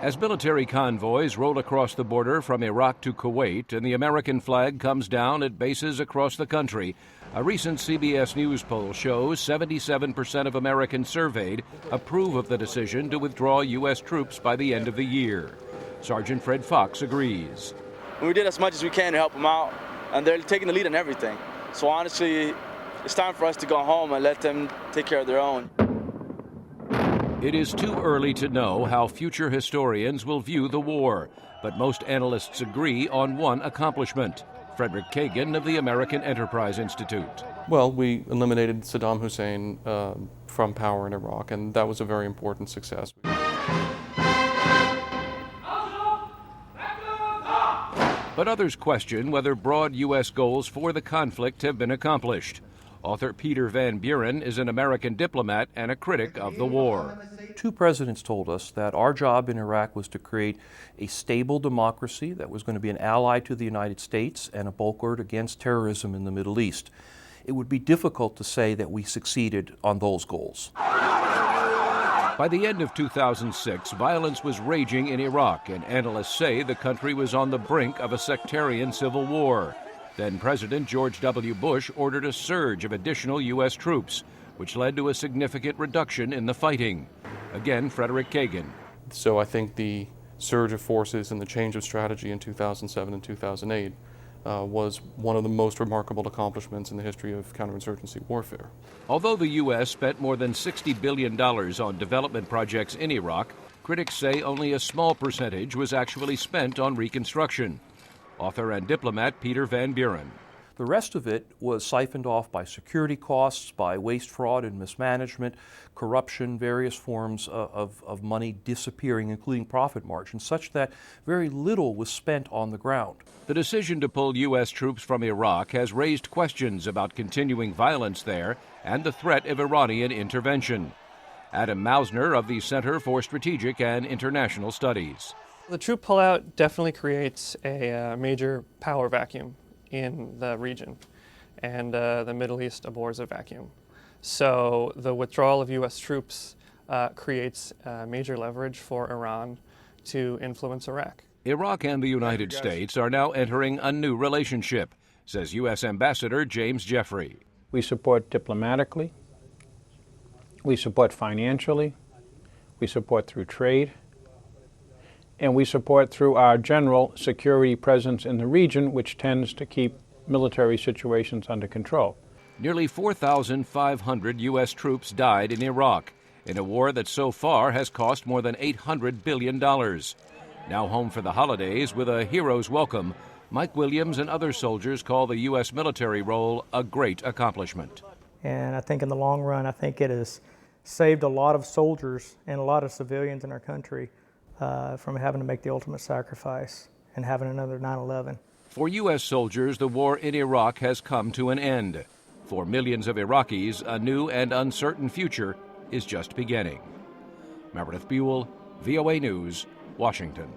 As military convoys roll across the border from Iraq to Kuwait and the American flag comes down at bases across the country, a recent CBS News poll shows 77% of Americans surveyed approve of the decision to withdraw U.S. troops by the end of the year. Sergeant Fred Fox agrees. We did as much as we can to help them out, and they're taking the lead on everything. So honestly, it's time for us to go home and let them take care of their own. It is too early to know how future historians will view the war, but most analysts agree on one accomplishment. Frederick Kagan of the American Enterprise Institute. Well, we eliminated Saddam Hussein from power in Iraq, and that was a very important success. But others question whether broad U.S. goals for the conflict have been accomplished. Author Peter Van Buren is an American diplomat and a critic of the war. Two presidents told us that our job in Iraq was to create a stable democracy that was going to be an ally to the United States and a bulwark against terrorism in the Middle East. It would be difficult to say that we succeeded on those goals. By the end of 2006, violence was raging in Iraq, and analysts say the country was on the brink of a sectarian civil war. Then President George W. Bush ordered a surge of additional U.S. troops, which led to a significant reduction in the fighting. Again, Frederick Kagan. So I think the surge of forces and the change of strategy in 2007 and 2008 was one of the most remarkable accomplishments in the history of counterinsurgency warfare. Although the U.S. spent more than $60 billion on development projects in Iraq, critics say only a small percentage was actually spent on reconstruction. Author and diplomat Peter Van Buren. The rest of it was siphoned off by security costs, by waste, fraud, and mismanagement, corruption, various forms of money disappearing, including profit margins, such that very little was spent on the ground. The decision to pull U.S. troops from Iraq has raised questions about continuing violence there and the threat of Iranian intervention. Adam Mausner of the Center for Strategic and International Studies. The troop pullout definitely creates a major power vacuum in the region, and the Middle East abhors a vacuum. So the withdrawal of U.S. troops creates major leverage for Iran to influence Iraq. Iraq and the United States are now entering a new relationship, says U.S. Ambassador James Jeffrey. We support diplomatically, we support financially, we support through trade, and we support through our general security presence in the region, which tends to keep military situations under control. Nearly 4,500 U.S. troops died in Iraq, in a war that so far has cost more than $800 billion. Now home for the holidays with a hero's welcome, Mike Williams and other soldiers call the U.S. military role a great accomplishment. And I think in the long run, I think it has saved a lot of soldiers and a lot of civilians in our country from having to make the ultimate sacrifice and having another 9/11. For U.S. soldiers, the war in Iraq has come to an end. For millions of Iraqis, a new and uncertain future is just beginning. Meredith Buel, VOA News, Washington.